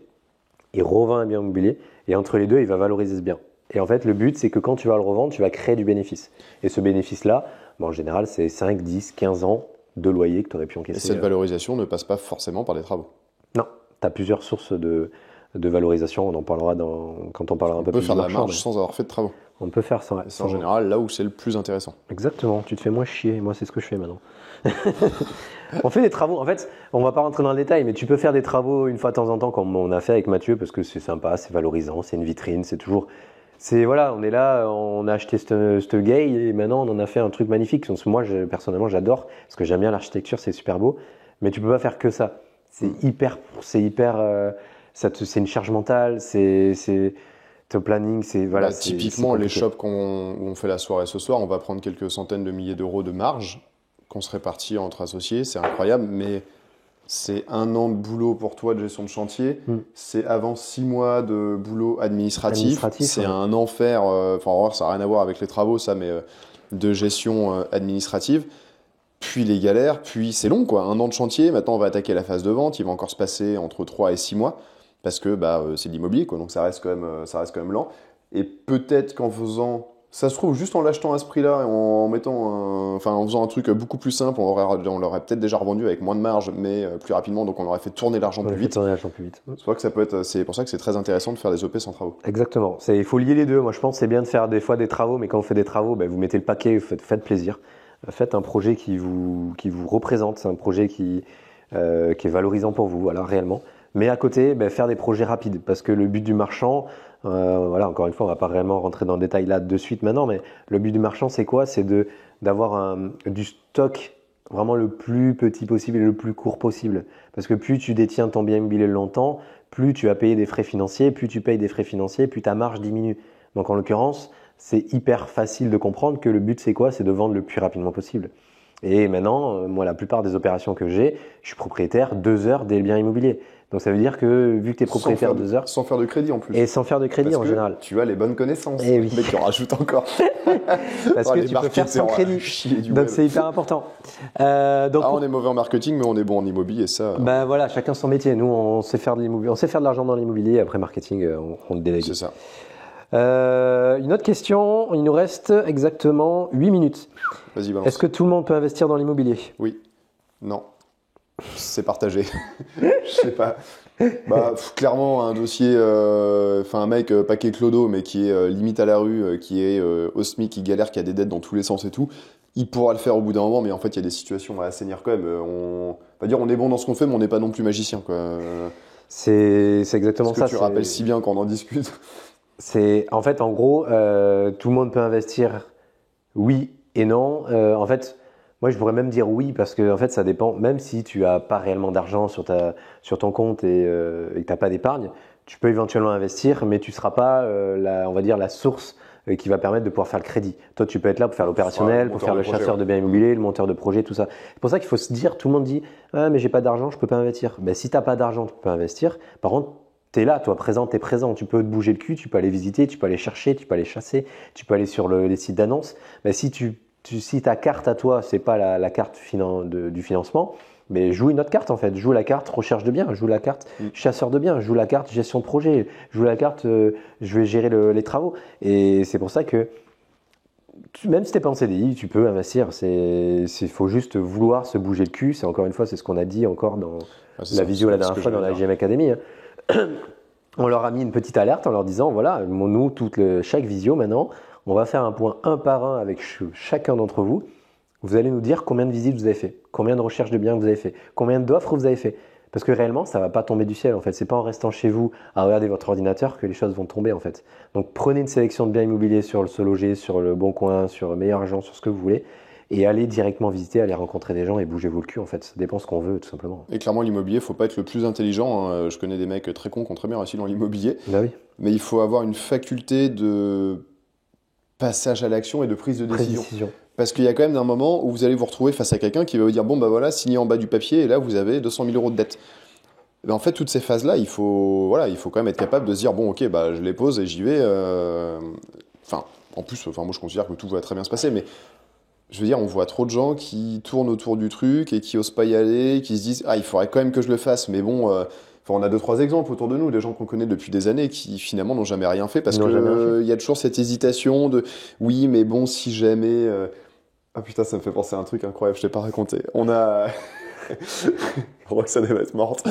Il revend un bien immobilier et entre les deux, il va valoriser ce bien. Et en fait, le but, c'est que quand tu vas le revendre, tu vas créer du bénéfice. Et ce bénéfice-là, en général, c'est 5, 10, 15 ans de loyer que tu aurais pu encaisser. Et cette valorisation ne passe pas forcément par des travaux. Non, tu as plusieurs sources de valorisation. On en parlera quand on parlera un peu plus de marchand. On peut faire de la marge sans avoir fait de travaux. On peut faire ça. C'est en général là où c'est le plus intéressant. Exactement, tu te fais moins chier. Moi, c'est ce que je fais maintenant. On fait des travaux. En fait, on va pas rentrer dans le détail, mais tu peux faire des travaux une fois de temps en temps, comme on a fait avec Mathieu, parce que c'est sympa, c'est valorisant, c'est une vitrine, c'est toujours. Voilà, on est là, on a acheté cette gay et maintenant on en a fait un truc magnifique. Moi, personnellement, j'adore parce que j'aime bien l'architecture, c'est super beau. Mais tu peux pas faire que ça. C'est une charge mentale, ton planning, typiquement, les shops où on fait la soirée ce soir, on va prendre quelques centaines de milliers d'euros de marge qu'on se répartit entre associés, c'est incroyable, mais c'est 1 an de boulot pour toi de gestion de chantier, c'est avant 6 mois de boulot administratif c'est un enfer, ça n'a rien à voir avec les travaux, ça, mais de gestion administrative, puis les galères, puis c'est long, quoi. 1 an de chantier, maintenant on va attaquer la phase de vente, il va encore se passer entre 3 et 6 mois, parce que c'est de l'immobilier, quoi, donc ça reste quand même lent. Et peut-être qu'en faisant Ça se trouve, juste en l'achetant à ce prix-là, et en mettant enfin, en faisant un truc beaucoup plus simple, on l'aurait peut-être déjà revendu avec moins de marge, mais plus rapidement, donc on aurait fait tourner l'argent plus vite. C'est pour ça que c'est très intéressant de faire des OP sans travaux. Exactement. Il faut lier les deux. Moi, je pense que c'est bien de faire des fois des travaux, mais quand vous faites des travaux, vous mettez le paquet, faites plaisir. Faites un projet qui vous représente, c'est un projet qui est valorisant pour vous, voilà, réellement. Mais à côté, faire des projets rapides, parce que le but du marchand, voilà, encore une fois, on va pas réellement rentrer dans le détail là de suite maintenant, mais le but du marchand, c'est quoi? C'est d'avoir du stock vraiment le plus petit possible et le plus court possible. Parce que plus tu détiens ton bien immobilier longtemps, plus tu vas payer des frais financiers, plus tu payes des frais financiers, plus ta marge diminue. Donc en l'occurrence, c'est hyper facile de comprendre que le but c'est quoi? C'est de vendre le plus rapidement possible. Et maintenant, moi, la plupart des opérations que j'ai, je suis propriétaire 2 heures des biens immobiliers. Donc ça veut dire que vu que tu es propriétaire 2 heures… Sans faire de crédit en plus. Et sans faire de crédit en général. Tu as les bonnes connaissances. Et oui. Mais tu en rajoutes encore. Parce que tu peux faire sans crédit. Donc c'est hyper important. On est mauvais en marketing, mais on est bon en immobilier. Ça. Voilà, chacun son métier. Nous, on sait faire de l'immobilier, on sait faire de l'argent dans l'immobilier. Après marketing, on le délègue. C'est ça. Une autre question. Il nous reste exactement 8 minutes. Vas-y, balance. Est-ce que tout le monde peut investir dans l'immobilier? Oui. Non. C'est partagé. Je sais pas. Clairement, un dossier, un mec paquet clodo, mais qui est limite à la rue, qui est au SMIC, qui galère, qui a des dettes dans tous les sens et tout, il pourra le faire au bout d'un moment, mais en fait, il y a des situations à assainir quand même. On va dire, on est bon dans ce qu'on fait, mais on n'est pas non plus magicien, quoi. C'est exactement ça. Tu rappelles si bien qu'on en discute. En fait, en gros, tout le monde peut investir, oui et non. En fait, moi, je pourrais même dire oui parce que en fait, ça dépend. Même si tu as pas réellement d'argent sur ton compte et que tu n'as pas d'épargne, tu peux éventuellement investir, mais tu seras pas on va dire la source qui va permettre de pouvoir faire le crédit. Toi, tu peux être là pour faire l'opérationnel, pour faire le chasseur de biens immobiliers, le monteur de projet, tout ça. C'est pour ça qu'il faut se dire, tout le monde dit, ah mais j'ai pas d'argent, je peux pas investir. Si t'as pas d'argent, tu peux pas investir. Par contre, t'es là, toi, présent, t'es présent. Tu peux te bouger le cul, tu peux aller visiter, tu peux aller chercher, tu peux aller chasser, tu peux aller sur les sites d'annonces. Si ta carte à toi, c'est pas la carte du financement, mais joue une autre carte en fait. Joue la carte recherche de biens, joue la carte chasseur de biens, joue la carte gestion de projet, joue la carte je vais gérer les travaux. Et c'est pour ça que même si t'es pas en CDI, tu peux investir. Faut juste vouloir se bouger le cul. C'est encore une fois, c'est ce qu'on a dit encore dans la visio la dernière fois dans la IGM Academy. On leur a mis une petite alerte en leur disant voilà, nous chaque visio maintenant, on va faire un point un par un avec chacun d'entre vous. Vous allez nous dire combien de visites vous avez fait, combien de recherches de biens vous avez fait, combien d'offres vous avez fait. Parce que réellement, ça ne va pas tomber du ciel en fait. C'est pas en restant chez vous à regarder votre ordinateur que les choses vont tomber en fait. Donc prenez une sélection de biens immobiliers sur le SeLoger, sur le Bon Coin, sur Meilleur Agent, sur ce que vous voulez. Et allez directement visiter, allez rencontrer des gens et bougez-vous le cul en fait. Ça dépend ce qu'on veut tout simplement. Et clairement, l'immobilier, il ne faut pas être le plus intelligent. Hein. Je connais des mecs très cons qui ont très bien réussi dans l'immobilier. Oui. Mais il faut avoir une faculté de passage à l'action et de prise de décision. Parce qu'il y a quand même un moment où vous allez vous retrouver face à quelqu'un qui va vous dire bon voilà, signez en bas du papier et là vous avez 200 000 euros de dette. Mais en fait, toutes ces phases-là, il faut quand même être capable de se dire bon ok, je les pose et j'y vais. En plus, moi je considère que tout va très bien se passer, mais je veux dire, on voit trop de gens qui tournent autour du truc et qui osent pas y aller, qui se disent il faudrait quand même que je le fasse, mais bon. On a 2-3 exemples autour de nous, des gens qu'on connaît depuis des années qui finalement n'ont jamais rien fait parce que il y a toujours cette hésitation de oui, mais bon, si jamais. Ah putain, ça me fait penser à un truc incroyable, je t'ai pas raconté. On a. Roxane va être morte.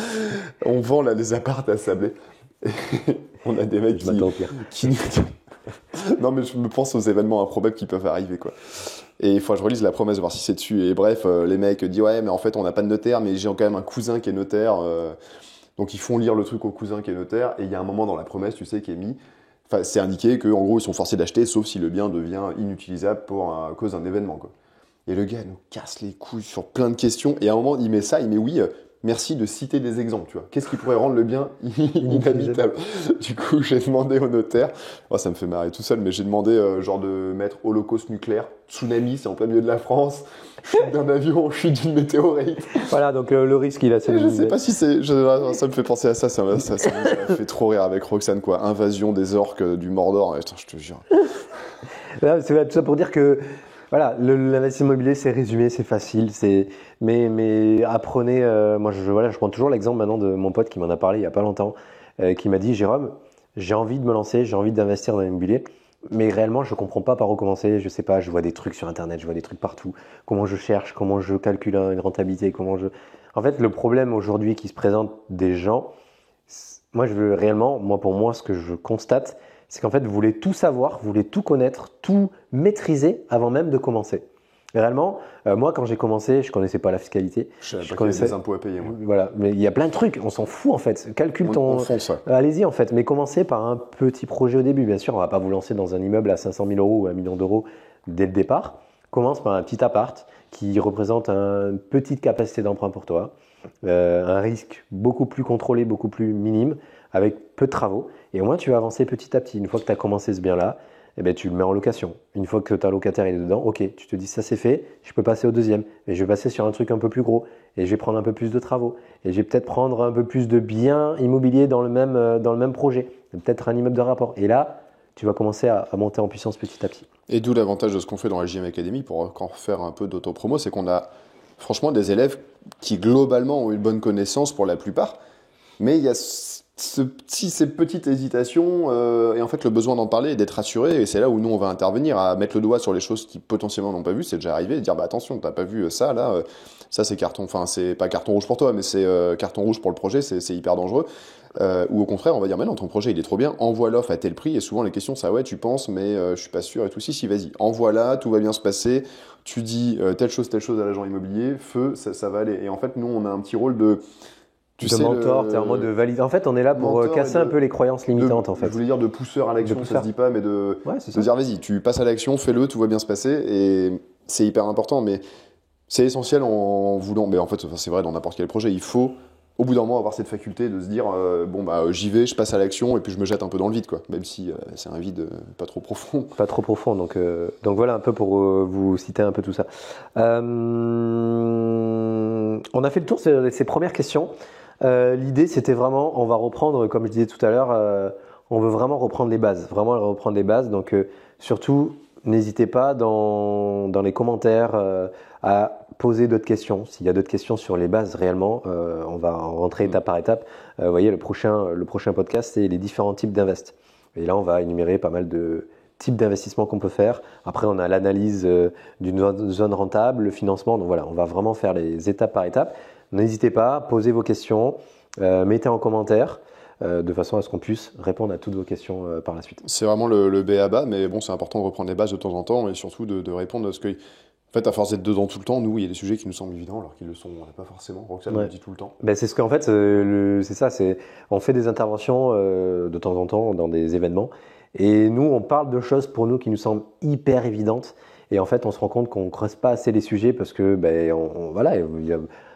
On vend là les apparts à Sablé. On a des mecs qui. Non, mais je me pense aux événements improbables qui peuvent arriver, quoi. Et il faut que je relise la promesse de voir si c'est dessus. Et bref, les mecs disent ouais, mais en fait, on n'a pas de notaire, mais j'ai quand même un cousin qui est notaire. Donc ils font lire le truc au cousin qui est notaire, et il y a un moment dans la promesse, tu sais, qui est mis, c'est indiqué qu'en gros ils sont forcés d'acheter, sauf si le bien devient inutilisable à cause d'un événement, quoi. Et le gars nous casse les couilles sur plein de questions, et à un moment il met oui, merci de citer des exemples, tu vois. Qu'est-ce qui pourrait rendre le bien inhabitable? Du coup, j'ai demandé au notaire, ça me fait marrer tout seul, mais j'ai demandé genre de mettre holocauste nucléaire, tsunami, c'est en plein milieu de la France, chute d'un avion, chute d'une météorite. Voilà, donc le risque, il a cette. Je sais pas si ça me fait penser à ça, ça me fait trop rire avec Roxane, quoi. Invasion des orques du Mordor, putain, je te jure. C'est tout ça pour dire que voilà, l'investissement immobilier, c'est résumé, c'est facile, mais apprenez. Moi, je prends toujours l'exemple maintenant de mon pote qui m'en a parlé il y a pas longtemps, qui m'a dit Jérôme, j'ai envie de me lancer, j'ai envie d'investir dans l'immobilier. mais réellement, je comprends pas par où commencer. Je sais pas, je vois des trucs sur Internet, je vois des trucs partout. Comment je cherche, comment je calcule une rentabilité, En fait, le problème aujourd'hui qui se présente des gens, moi, pour moi, ce que je constate, c'est qu'en fait, vous voulez tout savoir, vous voulez tout connaître, tout maîtriser avant même de commencer. Et réellement, moi, quand j'ai commencé, je connaissais pas la fiscalité. Je savais pas qu'il y avait des impôts à payer, moi. Voilà, mais il y a plein de trucs, on s'en fout en fait. Calcule On fonce, ouais. Allez-y en fait, mais commencez par un petit projet au début. Bien sûr, on va pas vous lancer dans un immeuble à 500 000 euros ou 1 million d'euros dès le départ. Commence par un petit appart qui représente une petite capacité d'emprunt pour toi, un risque beaucoup plus contrôlé, beaucoup plus minime, avec peu de travaux. Et au moins, tu vas avancer petit à petit. Une fois que tu as commencé ce bien-là, eh ben, tu le mets en location. Une fois que ta locataire est dedans, ok, tu te dis ça c'est fait, je peux passer au deuxième. Et je vais passer sur un truc un peu plus gros. Et je vais prendre un peu plus de travaux. Et je vais peut-être prendre un peu plus de biens immobiliers dans le même projet. Peut-être un immeuble de rapport. Et là, tu vas commencer à monter en puissance petit à petit. Et d'où l'avantage de ce qu'on fait dans la JM Academy, pour encore faire un peu d'autopromo, c'est qu'on a franchement des élèves qui globalement ont une bonne connaissance pour la plupart, mais il y a ces petites hésitations et en fait le besoin d'en parler et d'être rassuré, et c'est là où nous on va intervenir à mettre le doigt sur les choses qui potentiellement n'ont pas vu. C'est déjà arrivé, de dire bah attention, t'as pas vu ça là, ça c'est carton, enfin c'est pas carton rouge pour toi, mais c'est carton rouge pour le projet, c'est hyper dangereux. Ou au contraire on va dire mais non, ton projet il est trop bien, envoie l'offre à tel prix. Et souvent les questions ça ouais tu penses mais je suis pas sûr et tout. Si vas-y, envoie là, tout va bien se passer, tu dis telle chose à l'agent immobilier, feu, ça va aller. Et en fait nous on a un petit rôle de mentor, t'es en mode de valider. En fait, on est là pour casser un peu les croyances limitantes, en fait. Je voulais dire de pousseur à l'action, ça se dit pas, mais de dire vas-y, tu passes à l'action, fais-le, tout va bien se passer, et c'est hyper important, mais c'est essentiel en voulant. Mais en fait, c'est vrai dans n'importe quel projet, il faut au bout d'un moment avoir cette faculté de se dire bon bah j'y vais, je passe à l'action, et puis je me jette un peu dans le vide, quoi. Même si c'est un vide pas trop profond. Pas trop profond, donc voilà un peu pour vous citer un peu tout ça. On a fait le tour de ces premières questions. L'idée, c'était vraiment, on va reprendre, comme je disais tout à l'heure, on veut vraiment reprendre les bases, Donc, surtout, n'hésitez pas dans les commentaires à poser d'autres questions. S'il y a d'autres questions sur les bases réellement, on va en rentrer étape par étape. Vous voyez, le prochain podcast, c'est les différents types d'invest. Et là, on va énumérer pas mal de types d'investissements qu'on peut faire. Après, on a l'analyse d'une zone rentable, le financement. Donc voilà, on va vraiment faire les étapes par étapes. N'hésitez pas, posez vos questions, mettez en commentaire de façon à ce qu'on puisse répondre à toutes vos questions par la suite. C'est vraiment le b.a.-ba, mais bon, c'est important de reprendre les bases de temps en temps et surtout de répondre à ce que. En fait, à force d'être dedans tout le temps, nous, il y a des sujets qui nous semblent évidents alors qu'ils le sont pas forcément. Roxane nous le dit tout le temps. Ben, c'est ce qu'en fait, c'est ça. On fait des interventions de temps en temps dans des événements et nous, on parle de choses pour nous qui nous semblent hyper évidentes. Et en fait, on se rend compte qu'on ne creuse pas assez les sujets parce que,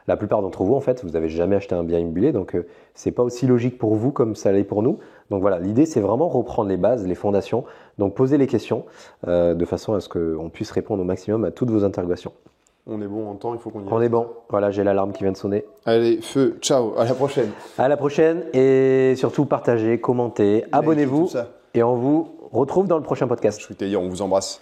la plupart d'entre vous, en fait, vous n'avez jamais acheté un bien immobilier, donc c'est pas aussi logique pour vous comme ça l'est pour nous. Donc voilà, l'idée, c'est vraiment reprendre les bases, les fondations, donc poser les questions de façon à ce qu'on puisse répondre au maximum à toutes vos interrogations. On est bon en temps, il faut qu'on y aille. On est bon. Voilà, j'ai l'alarme qui vient de sonner. Allez, feu, ciao, à la prochaine. À la prochaine et surtout partagez, commentez, abonnez-vous tout ça. et on vous retrouve dans le prochain podcast. Je voulais te dire, on vous embrasse.